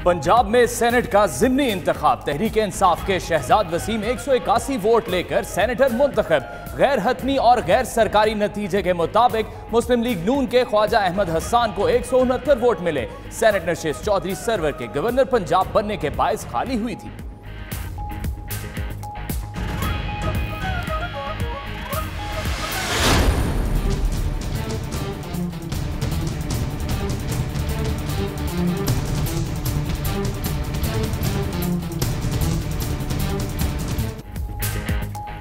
पंजाब में सेनेट का ज़िमनी इंतखाब। तहरीक इंसाफ के शहजाद वसीम 181 वोट लेकर सेनेटर मुंतखब। गैर हतमी और गैर सरकारी नतीजे के मुताबिक मुस्लिम लीग नून के ख्वाजा अहमद हसन को 169 वोट मिले। सेनेट नशिस्त चौधरी सरवर के गवर्नर पंजाब बनने के बायस खाली हुई थी।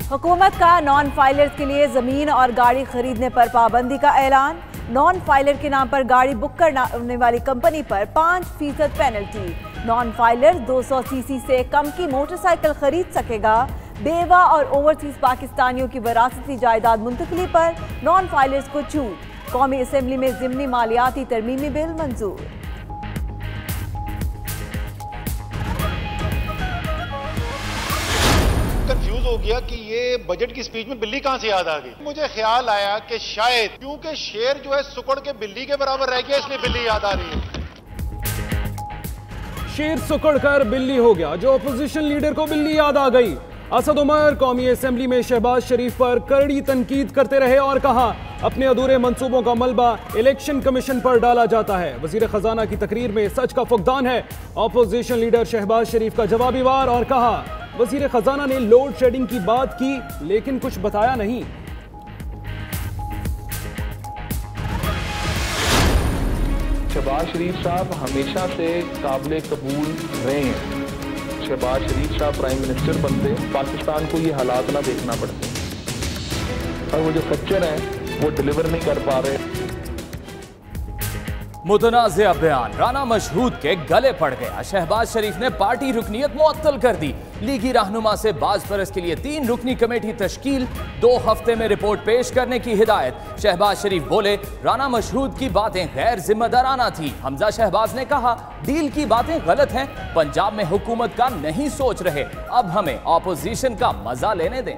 हुकूमत का नॉन फाइलर्स के लिए जमीन और गाड़ी खरीदने पर पाबंदी का ऐलान। नॉन फाइलर के नाम पर गाड़ी बुक करने वाली कंपनी पर 5% पेनल्टी। नॉन फाइलर 200 सीसी से कम की मोटरसाइकिल खरीद सकेगा। बेवा और ओवरसीज पाकिस्तानियों की विरासती जायदाद मुंतकली पर नॉन फाइलर्स को छूट। कौमी असेंबली में ज़िमनी मालियाती तरमीमी बिल मंजूर। कंफ्यूज हो गया कि ये बजट की स्पीच में बिल्ली कहां से याद आ गई। मुझे ख्याल आया कि शायद क्योंकि शेर जो है सुकड़ के बिल्ली के बराबर रह गया, इसलिए बिल्ली याद आ रही है। शेर सुकड़ कर बिल्ली हो गया, जो अपोजिशन लीडर को बिल्ली याद आ गई। असद उमर कौमी असेंबली में शहबाज शरीफ पर कड़ी तनकीद करते रहे और कहा अपने अधूरे मंसूबों का मलबा इलेक्शन कमीशन पर डाला जाता है। वजीर खजाना की तकरीर में सच का फुकदान है। अपोजिशन लीडर शहबाज शरीफ का जवाबी वार और कहा वजीर खजाना ने लोड शेडिंग की बात की लेकिन कुछ बताया नहीं। शहबाज शरीफ साहब हमेशा से काबिल कबूल रहे हैं। शहबाज शरीफ साहब प्राइम मिनिस्टर बनते पाकिस्तान को ये हालात ना देखना पड़ते, और वो जो खच्चर हैं वो डिलीवर नहीं कर पा रहे। मुतनाज़िया बयान राना मशहूद के गले पड़ गया। शहबाज शरीफ ने पार्टी रुकनीयत मुअत्तल कर दी। लीगी रहनुमा से बाज परस के लिए 3 रुकनी कमेटी तश्कील, 2 हफ्ते में रिपोर्ट पेश करने की हिदायत। शहबाज शरीफ बोले राना मशहूद की बातें गैर जिम्मेदाराना थी। हमजा शहबाज ने कहा डील की बातें गलत हैं, पंजाब में हुकूमत का नहीं सोच रहे, अब हमें ऑपोजिशन का मजा लेने दें।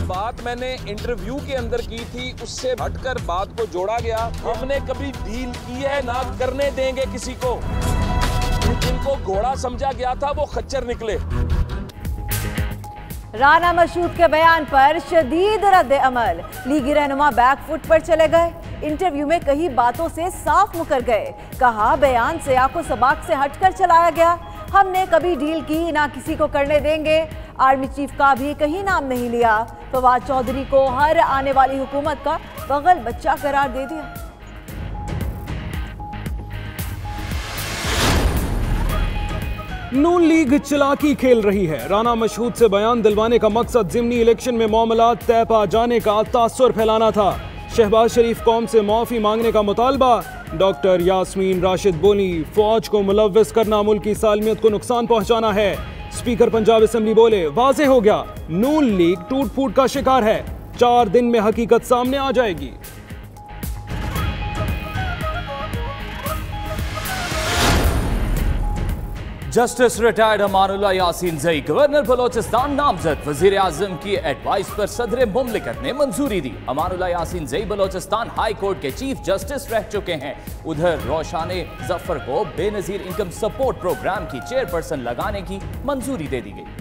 बात मैंने इंटरव्यू के अंदर की थी उससे हटकर बात को जोड़ा गया। हमने कभी डील की है ना करने देंगे किसी को। जिनको घोड़ा समझा गया था वो खच्चर निकले। राना मशहूद के बयान पर शदीद रद्द अमल। लीगी रहनुमा बैकफुट पर चले गए। इंटरव्यू में कई बातों से साफ मुकर गए। कहा बयान सियाको सबाक से हटकर चलाया गया। हमने कभी डील की ना किसी को करने देंगे। आर्मी चीफ का भी कहीं नाम नहीं लिया। फवाद चौधरी को हर आने वाली हुकूमत का बगल बच्चा करार दे दिया। नून लीग चलाकी खेल रही है। राना मशहूद से बयान दिलवाने का मकसद ज़िमनी इलेक्शन में मामलात तय पा जाने का तासुर फैलाना था। शहबाज शरीफ कौम से माफी मांगने का मुतालबा। डॉक्टर यास्मीन राशिद बोली फौज को मुलव्वस करना मुल्क की सालमियत को नुकसान पहुंचाना है। स्पीकर पंजाब असेंबली बोले वाज़ेह हो गया नून लीग टूट फूट का शिकार है, 4 दिन में हकीकत सामने आ जाएगी। जस्टिस रिटायर्ड अमानुल्लाह यासीन जई गवर्नर बलोचिस्तान नामजद। वजीर आजम की एडवाइस पर सदर मुमलिकत ने मंजूरी दी। अमानुल्लाह यासीन जई बलोचिस्तान हाई कोर्ट के चीफ जस्टिस रह चुके हैं। उधर रोशाने जफर को बेनजीर इनकम सपोर्ट प्रोग्राम की चेयरपर्सन लगाने की मंजूरी दे दी गई।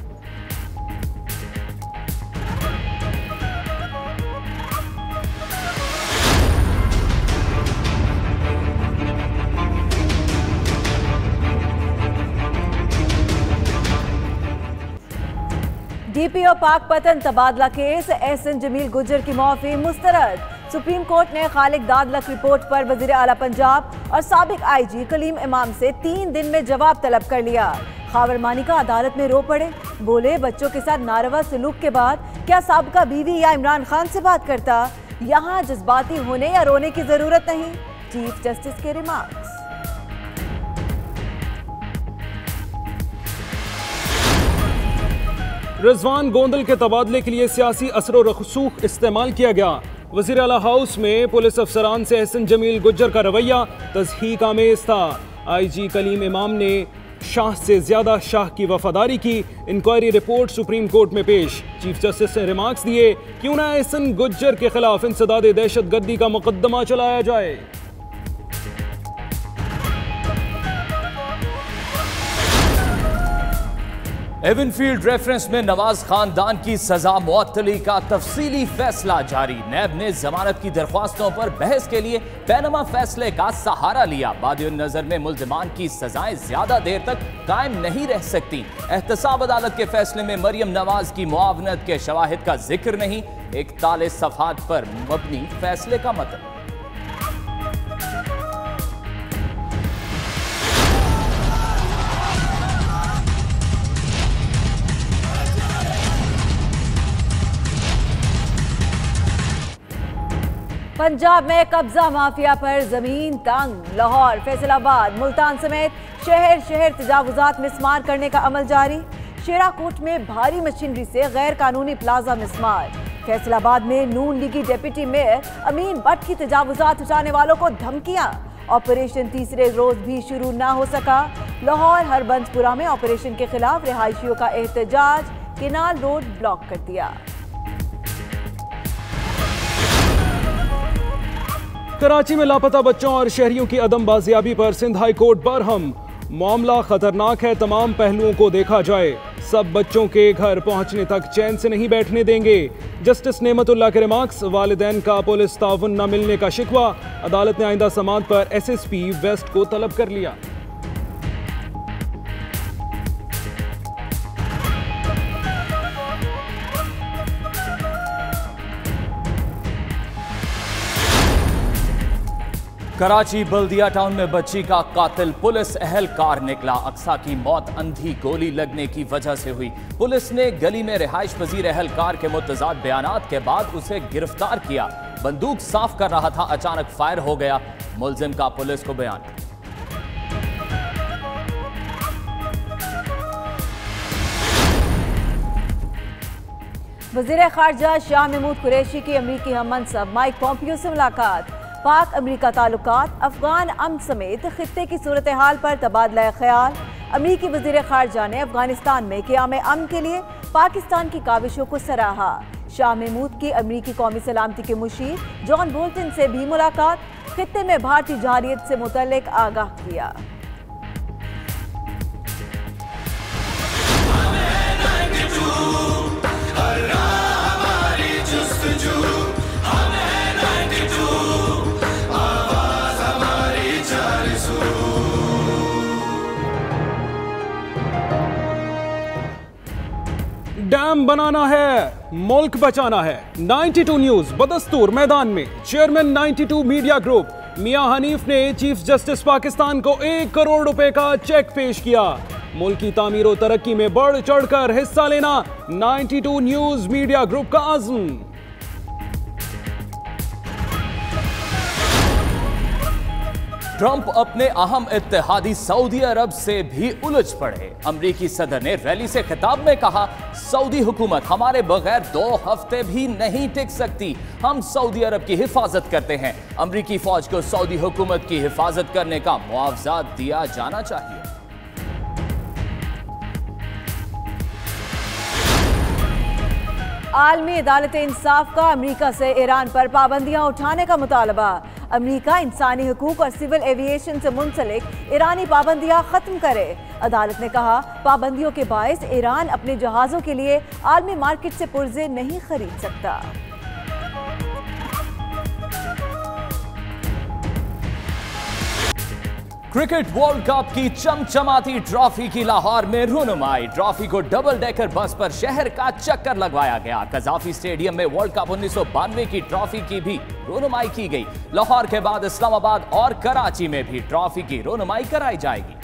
डीपीओ पाकपतन तबादला केस एहसन जमील गुज्जर की माफी मुस्तरद। सुप्रीम कोर्ट ने खालिक दादलक रिपोर्ट पर वजीर आला पंजाब और साबिक आईजी कलीम इमाम से 3 दिन में जवाब तलब कर लिया। खावर मानिका अदालत में रो पड़े। बोले बच्चों के साथ नारवा सलूक के बाद क्या साबिका बीवी या इमरान खान से बात करता। यहाँ जज्बाती होने या रोने की जरूरत नहीं। चीफ जस्टिस के रिमार्क्स। रिजवान गोंदल के तबादले के लिए सियासी असर और रसूख इस्तेमाल किया गया। वज़ीर आला हाउस में पुलिस अफसरान से एहसन जमील गुज्जर का रवैया तज़हीक आमेज था। IG कलीम इमाम ने शाह से ज्यादा शाह की वफादारी की, इंक्वायरी रिपोर्ट सुप्रीम कोर्ट में पेश। चीफ जस्टिस ने रिमार्क्स दिए, क्यों ना एहसन गुज्जर के खिलाफ इंसदाद दहशतगर्दी का मुकदमा चलाया जाए। एवनफील्ड रेफरेंस में नवाज खानदान की सजा मुअत्तली का तफसीली फैसला जारी। नैब ने जमानत की दरख्वास्तों पर बहस के लिए पैनमा फैसले का सहारा लिया। बादियुन नजर में मुल्जिमान की सजाएं ज्यादा देर तक कायम नहीं रह सकती। एहतसाब अदालत के फैसले में मरियम नवाज की मुआवनत के शवाहिद का जिक्र नहीं। 41 सफहात पर मबनी फैसले का मतलब। पंजाब में कब्जा माफिया पर जमीन तंग। लाहौर, फैसलाबाद, मुल्तान समेत शहर शहर तजावुजात मिसमार करने का अमल जारी। शेराकोट में भारी मशीनरी से गैर कानूनी प्लाजा मिसमार। फैसलाबाद में नून लीगी डिप्टी मेयर अमीन भट्ट की तजावुजात हटाने वालों को धमकियां। ऑपरेशन तीसरे रोज भी शुरू ना हो सका। लाहौर हरबंसपुरा में ऑपरेशन के खिलाफ रिहायशियों का एहतजाज, केनाल रोड ब्लॉक कर दिया। कराची में लापता बच्चों और शहरियों की अदम बाजियाबी पर सिंध हाई कोर्ट बरहम। मामला खतरनाक है, तमाम पहलुओं को देखा जाए। सब बच्चों के घर पहुंचने तक चैन से नहीं बैठने देंगे। जस्टिस नेमतुल्लाह के रिमार्क्स, वालिदैन का पुलिस ताउन न मिलने का शिकवा। अदालत ने आइंदा समाअत पर SSP वेस्ट को तलब कर लिया। कराची बल्दिया टाउन में बच्ची का कातिल पुलिस एहलकार निकला। अक्सा की मौत अंधी गोली लगने की वजह से हुई। पुलिस ने गली में रिहाइश पजीर एहलकार के मुतज़ाद बयानात के बाद उसे गिरफ्तार किया। बंदूक साफ कर रहा था, अचानक फायर हो गया। मुलजिम का पुलिस को बयान। वज़ीर ख़ारजा शाह महमूद कुरैशी की अमरीकी हममनसब माइक पॉम्पियो से मुलाकात। पाक अमरीका ताल्लुकात, अफगान अमन समेत खित्ते की सूरत हाल पर तबादला ख्याल। अमरीकी वज़ीर ख़ारजा ने अफगानिस्तान में क़याम अमन के लिए पाकिस्तान की काविशों को सराहा। शाह महमूद की अमरीकी कौमी सलामती के मुशीर जॉन बोल्टन से भी मुलाकात, खित्ते में भारतीय जारियत से मुतल्लिक आगाह किया। डैम बनाना है, मुल्क बचाना है। 92 न्यूज बदस्तूर मैदान में चेयरमैन 92 मीडिया ग्रुप मियां हनीफ ने चीफ जस्टिस पाकिस्तान को 1 करोड़ रुपए का चेक पेश किया। मुल्क की तामीर और तरक्की में बढ़ चढ़कर हिस्सा लेना 92 न्यूज मीडिया ग्रुप का आज़म। ट्रंप अपने अहम इत्तेहादी सऊदी अरब से भी उलझ पड़े। अमरीकी सदर ने रैली से खिताब में कहा, सऊदी हुकूमत हमारे बगैर 2 हफ्ते भी नहीं टिक सकती। हम सऊदी अरब की हिफाजत करते हैं। अमरीकी फौज को सऊदी हुकूमत की हिफाजत करने का मुआवजा दिया जाना चाहिए। आलमी अदालत इंसाफ का अमरीका से ईरान पर पाबंदियां उठाने का मुतालबा। अमरीका इंसानी हुकूक और सिविल एविएशन से मुंसलिक ईरानी पाबंदियां खत्म करे। अदालत ने कहा, पाबंदियों के बायस ईरान अपने जहाजों के लिए आलमी मार्केट से पुर्जे नहीं खरीद सकता। क्रिकेट वर्ल्ड कप की चमचमाती ट्रॉफी की लाहौर में रुनुमाई। ट्रॉफी को डबल डेकर बस पर शहर का चक्कर लगवाया गया। कजाफी स्टेडियम में वर्ल्ड कप 1992 की ट्रॉफी की भी रुनुमाई की गई। लाहौर के बाद इस्लामाबाद और कराची में भी ट्रॉफी की रुनुमाई कराई जाएगी।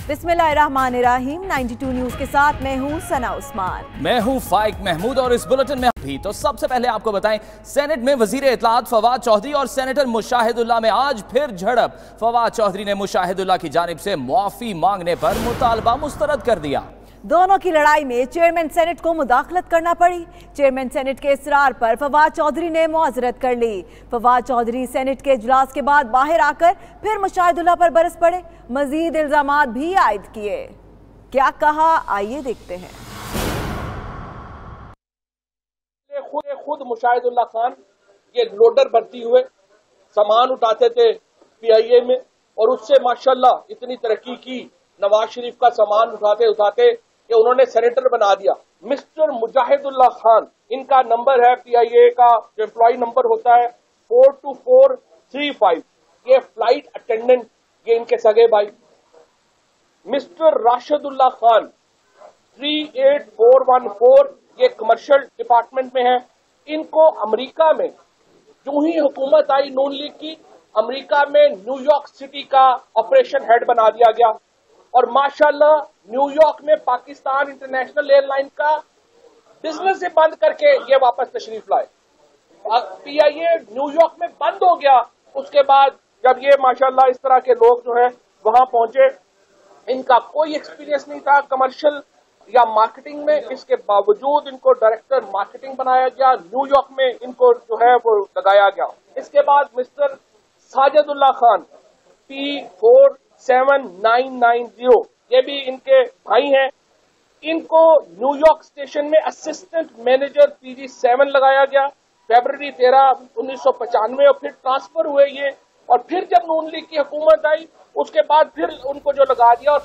बिस्मिल्लाहिर्रहमानिर्रहीम। 92 न्यूज के साथ मैं हूं सना उस्मान। मैं हूं फाइक महमूद और इस बुलेटिन में भी तो सबसे पहले आपको बताएं, सेनेट में वजीर इत्तलात फवाद चौधरी और सेनेटर मुशाहिदुल्लाह में आज फिर झड़प। फवाद चौधरी ने मुशाहिदुल्लाह की जानिब से मुआफी मांगने पर मुतालबा मुस्तरद कर दिया। दोनों की लड़ाई में चेयरमैन सेनेट को मुदाखलत करना पड़ी। चेयरमैन सेनेट के इसरार पर फवाद चौधरी ने मुआजरत कर ली। फवाद चौधरी सेनेट के इजलास के बाद बाहर आकर फिर मुशाहिदुल्लाह पर बरस पड़े, मजीद इल्जामात भी आयद किए। क्या कहा, आइए देखते हैं। खुद मुशाहिदुल्लाह खान ये लोडर भर्ती हुए, सामान उठाते थे PIA में, और उससे माशाल्लाह इतनी तरक्की की, नवाज शरीफ का सामान उठाते उठाते कि उन्होंने सेनेटर बना दिया। मिस्टर मुजाहिदुल्लाह खान, इनका नंबर है PIA का जो एम्प्लॉय नंबर होता है 42435, ये फ्लाइट अटेंडेंट, ये इनके सगे भाई। मिस्टर राशिदुल्लाह खान 38414, ये कमर्शियल डिपार्टमेंट में है। इनको अमेरिका में जो ही हुकूमत आई नून लीग की, अमेरिका में न्यूयॉर्क सिटी का ऑपरेशन हेड बना दिया गया, और माशाल्लाह न्यूयॉर्क में पाकिस्तान इंटरनेशनल एयरलाइन का बिजनेस से बंद करके ये वापस तशरीफ लाए। PIA न्यूयॉर्क में बंद हो गया, उसके बाद जब ये माशाल्लाह इस तरह के लोग जो है वहां पहुंचे, इनका कोई एक्सपीरियंस नहीं था कमर्शियल या मार्केटिंग में, इसके बावजूद इनको डायरेक्टर मार्केटिंग बनाया गया, न्यूयॉर्क में इनको जो है वो लगाया गया। इसके बाद मिस्टर साजिदुल्लाह खान P47990, ये भी इनके भाई हैं, इनको न्यूयॉर्क स्टेशन में असिस्टेंट मैनेजर PG7 लगाया गया फरवरी 13, 1995, और फिर ट्रांसफर हुए ये, और फिर जब नून लीग की हुकूमत आई उसके बाद फिर उनको जो लगा दिया, और